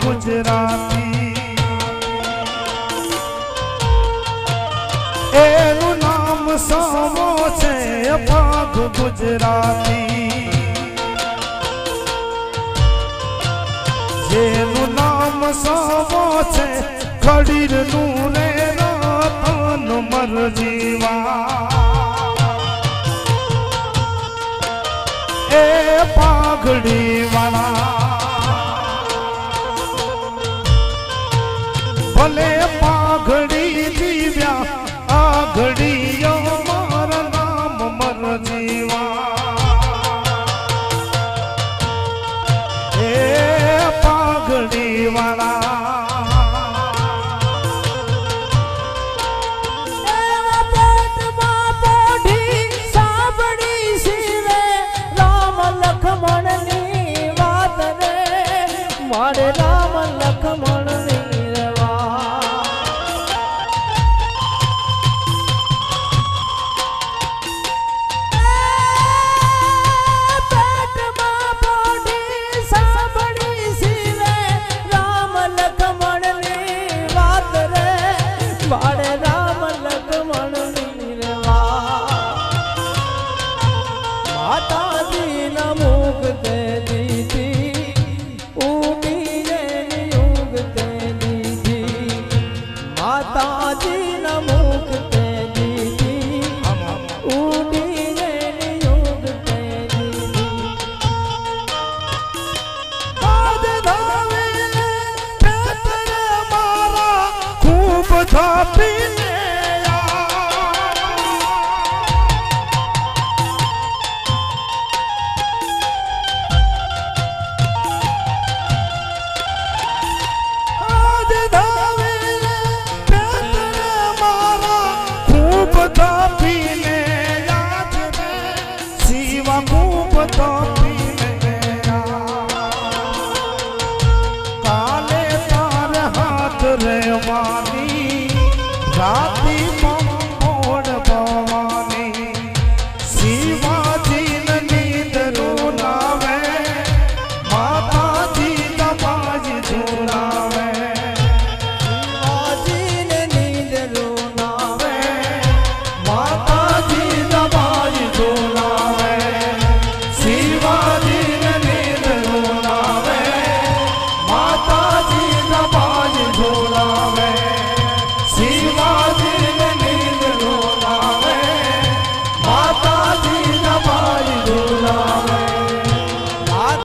ગુજરાતી એનું નામ સમો છે પાગ ગુજરાતી જેનું નામ સમો છે ખડીર નું રે રતન મરજીવા એ પાઘડી વાળા ભલે પાઘડી જીવ્યા આગળીઓ મારા નામ મરજીવા એ પાઘડી વાળા મારે રામ લખમણ ની રવા પેટમાં પોઢી સાંભળી શિવે રામ લખમણ ની વાત રે મારે રામ લખમણ ની રવા માતાજી ના મુખ તે દીધી માતાજી ના મુખ તે દીધી ઉડીને નિયુગ તે દીધી આજ ધાવે પેતર મારા ખૂબ થાપીને તાપીને યાદ રે શિવા ખૂબ તાપી